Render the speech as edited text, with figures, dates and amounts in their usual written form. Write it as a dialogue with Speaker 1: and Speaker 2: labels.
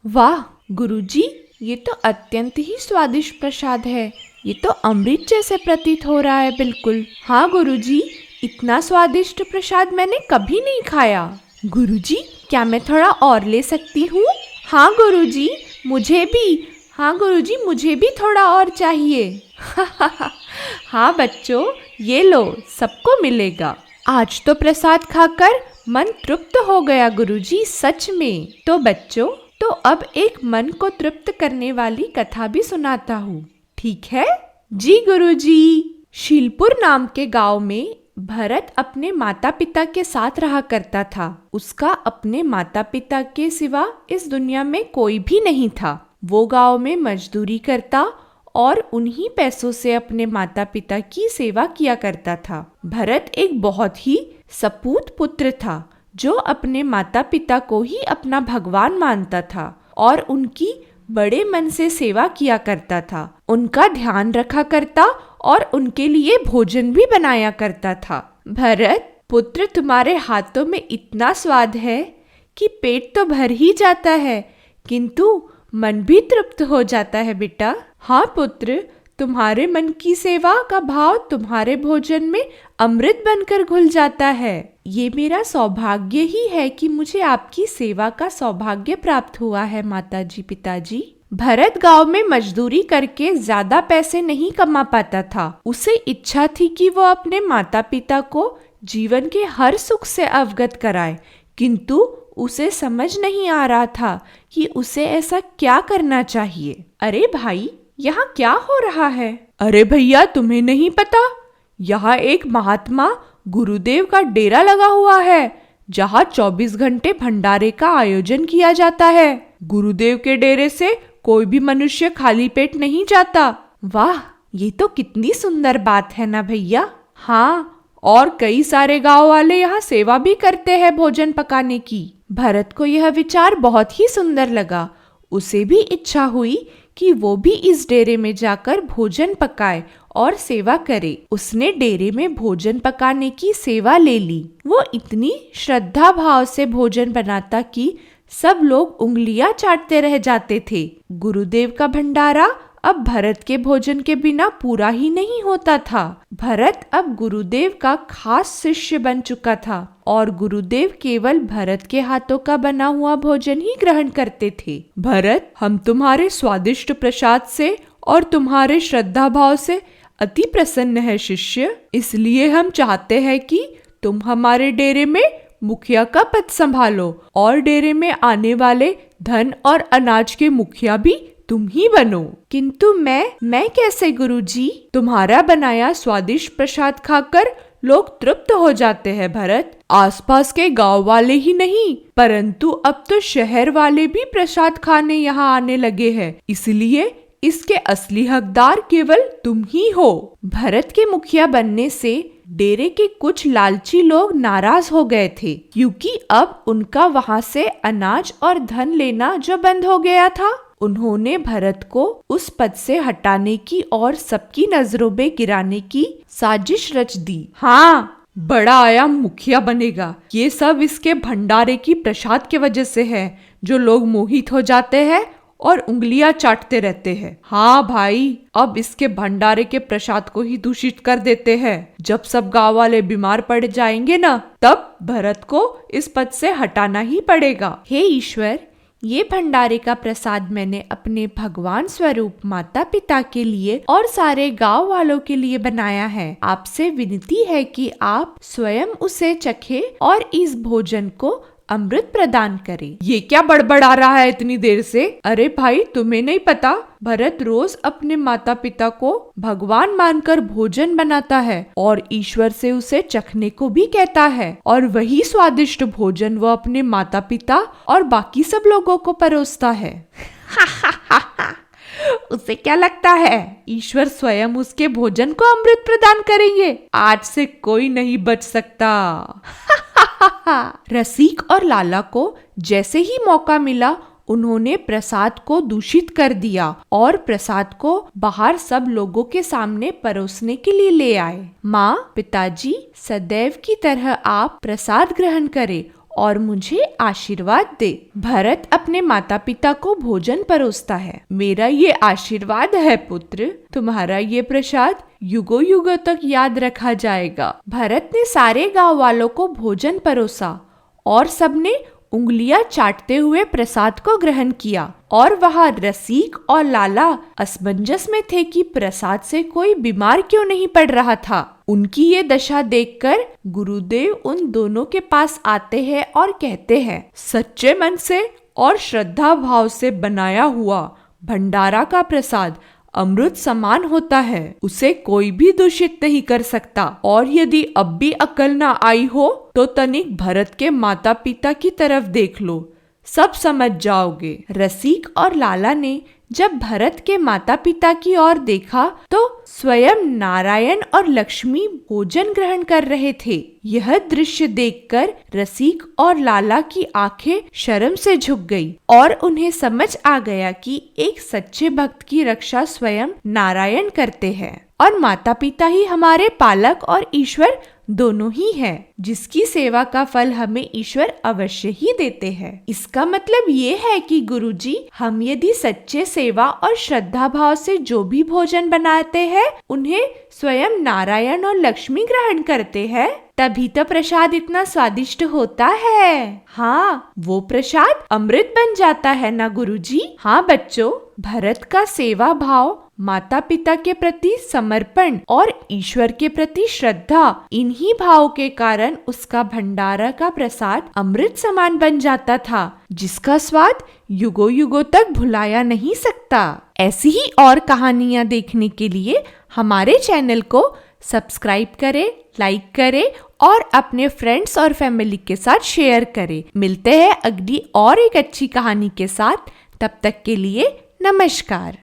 Speaker 1: वाह गुरुजी, ये तो अत्यंत ही स्वादिष्ट प्रसाद है। ये तो अमृत जैसे प्रतीत हो रहा है बिल्कुल। हाँ गुरुजी, इतना स्वादिष्ट प्रसाद मैंने कभी नहीं खाया। गुरुजी, क्या मैं थोड़ा और ले सकती हूँ? हाँ गुरुजी, मुझे भी। हाँ गुरुजी, मुझे भी थोड़ा और चाहिए। हाँ बच्चों, ये लो, सबको मिलेगा। आज तो प्रसाद खाकर मन तृप्त हो गया गुरुजी, सच में। तो बच्चों, तो अब एक मन को तृप्त करने वाली कथा भी सुनाता हूँ, ठीक है? जी गुरुजी। शीलपुर नाम के गांव में भरत अपने माता पिता के साथ रहा करता था। उसका अपने माता पिता के सिवा इस दुनिया में कोई भी नहीं था। वो गांव में मजदूरी करता और उन्हीं पैसों से अपने माता पिता की सेवा किया करता था। भरत एक बहुत ही सपूत पुत्र था, जो अपने माता पिता को ही अपना भगवान मानता था और उनकी बड़े मन से सेवा किया करता था। उनका ध्यान रखा करता और उनके लिए भोजन भी बनाया करता था। भरत पुत्र, तुम्हारे हाथों में इतना स्वाद है कि पेट तो भर ही जाता है, किंतु मन भी तृप्त हो जाता है बेटा। हाँ पुत्र, तुम्हारे मन की सेवा का भाव तुम्हारे भोजन में अमृत बनकर घुल जाता है। ये मेरा सौभाग्य ही है कि मुझे आपकी सेवा का सौभाग्य प्राप्त हुआ है माताजी पिताजी। भरत गांव में मजदूरी करके ज्यादा पैसे नहीं कमा पाता था। उसे इच्छा थी कि वो अपने माता पिता को जीवन के हर सुख से अवगत कराए, किंतु उसे समझ नहीं आ रहा था कि उसे ऐसा क्या करना चाहिए। अरे भाई, यहाँ क्या हो रहा है? अरे भैया, तुम्हें नहीं पता? यहाँ एक महात्मा गुरुदेव का डेरा लगा हुआ है, जहाँ 24 घंटे भंडारे का आयोजन किया जाता है। गुरुदेव के डेरे से कोई भी मनुष्य खाली पेट नहीं जाता। वाह, ये तो कितनी सुंदर बात है ना भैया। हाँ, और कई सारे गांव वाले यहाँ सेवा भी करते हैं भोजन पकाने की। भरत को यह विचार बहुत ही सुंदर लगा। उसे भी इच्छा हुई कि वो भी इस डेरे में जाकर भोजन पकाए और सेवा करे। उसने डेरे में भोजन पकाने की सेवा ले ली। वो इतनी श्रद्धा भाव से भोजन बनाता कि सब लोग उंगलियां चाटते रह जाते थे। गुरुदेव का भंडारा अब भरत के भोजन के बिना पूरा ही नहीं होता था। भरत अब गुरुदेव का खास शिष्य बन चुका था और गुरुदेव केवल भरत के हाथों का बना हुआ भोजन ही ग्रहण करते थे। भरत, हम तुम्हारे स्वादिष्ट प्रसाद से और तुम्हारे श्रद्धा भाव से अति प्रसन्न है शिष्य। इसलिए हम चाहते हैं कि तुम हमारे डेरे में मुखिया का पद संभालो और डेरे में आने वाले धन और अनाज के मुखिया भी तुम ही बनो। किंतु मैं कैसे गुरुजी? तुम्हारा बनाया स्वादिष्ट प्रसाद खाकर लोग तृप्त हो जाते हैं भरत। आसपास के गांव वाले ही नहीं, परंतु अब तो शहर वाले भी प्रसाद खाने यहाँ आने लगे हैं। इसलिए इसके असली हकदार केवल तुम ही हो। भरत के मुखिया बनने से डेरे के कुछ लालची लोग नाराज हो गए थे, क्योंकि अब उनका वहां से अनाज और धन लेना जो बंद हो गया था। उन्होंने भरत को उस पद से हटाने की और सबकी नजरों में गिराने की साजिश रच दी। हाँ, बड़ा आया मुखिया बनेगा। ये सब इसके भंडारे की प्रसाद के वजह से है, जो लोग मोहित हो जाते हैं और उंगलियां चाटते रहते हैं। हाँ भाई, अब इसके भंडारे के प्रसाद को ही दूषित कर देते हैं। जब सब गांव वाले बीमार पड़ जाएंगे ना, तब भरत को इस पद से हटाना ही पड़ेगा। हे ईश्वर, ये भंडारे का प्रसाद मैंने अपने भगवान स्वरूप माता पिता के लिए और सारे गांव वालों के लिए बनाया है। आपसे विनती है कि आप स्वयं उसे चखे और इस भोजन को अमृत प्रदान करे। ये क्या बड़बड़ा रहा है इतनी देर से? अरे भाई, तुम्हें नहीं पता? भरत रोज अपने माता पिता को भगवान मानकर भोजन बनाता है और ईश्वर से उसे चखने को भी कहता है, और वही स्वादिष्ट भोजन वो अपने माता पिता और बाकी सब लोगों को परोसता है। उसे क्या लगता है ईश्वर स्वयं उसके भोजन को अमृत प्रदान करेंगे? आज से कोई नहीं बच सकता। रसिक और लाला को जैसे ही मौका मिला, उन्होंने प्रसाद को दूषित कर दिया और प्रसाद को बाहर सब लोगों के सामने परोसने के लिए ले आए। माँ, पिताजी, सदैव की तरह आप प्रसाद ग्रहण करें और मुझे आशीर्वाद दे। भरत अपने माता पिता को भोजन परोसता है। मेरा ये आशीर्वाद है पुत्र, तुम्हारा ये प्रसाद युगों युगों तक याद रखा जाएगा। भरत ने सारे गांव वालों को भोजन परोसा और सबने उंगलियां चाटते हुए प्रसाद को ग्रहण किया। और वहाँ रसिक और लाला असमंजस में थे कि प्रसाद से कोई बीमार क्यों नहीं पड़ रहा था। उनकी ये दशा देखकर गुरुदेव उन दोनों के पास आते हैं और कहते हैं, सच्चे मन से और श्रद्धा भाव से बनाया हुआ भंडारा का प्रसाद अमृत समान होता है, उसे कोई भी दूषित नहीं कर सकता। और यदि अब भी अकल ना आई हो तो तनिक भरत के माता पिता की तरफ देख लो, सब समझ जाओगे। रसिक और लाला ने जब भरत के माता पिता की ओर देखा तो स्वयं नारायण और लक्ष्मी भोजन ग्रहण कर रहे थे। यह दृश्य देखकर रसिक और लाला की आंखें शर्म से झुक गई और उन्हें समझ आ गया कि एक सच्चे भक्त की रक्षा स्वयं नारायण करते हैं और माता पिता ही हमारे पालक और ईश्वर दोनों ही है, जिसकी सेवा का फल हमें ईश्वर अवश्य ही देते हैं। इसका मतलब ये है कि गुरुजी, हम यदि सच्चे सेवा और श्रद्धा भाव से जो भी भोजन बनाते हैं उन्हें स्वयं नारायण और लक्ष्मी ग्रहण करते हैं, तभी तो प्रसाद इतना स्वादिष्ट होता है। हाँ, वो प्रसाद अमृत बन जाता है ना गुरुजी। हाँ बच्चों, भरत का सेवा भाव, माता पिता के प्रति समर्पण और ईश्वर के प्रति श्रद्धा, इन्हीं भाव के कारण उसका भंडारा का प्रसाद अमृत समान बन जाता था, जिसका स्वाद युगों युगों तक भुलाया नहीं सकता। ऐसी ही और कहानियाँ देखने के लिए हमारे चैनल को सब्सक्राइब करें, लाइक करें और अपने फ्रेंड्स और फैमिली के साथ शेयर करें। मिलते हैं अगली और एक अच्छी कहानी के साथ। तब तक के लिए नमस्कार।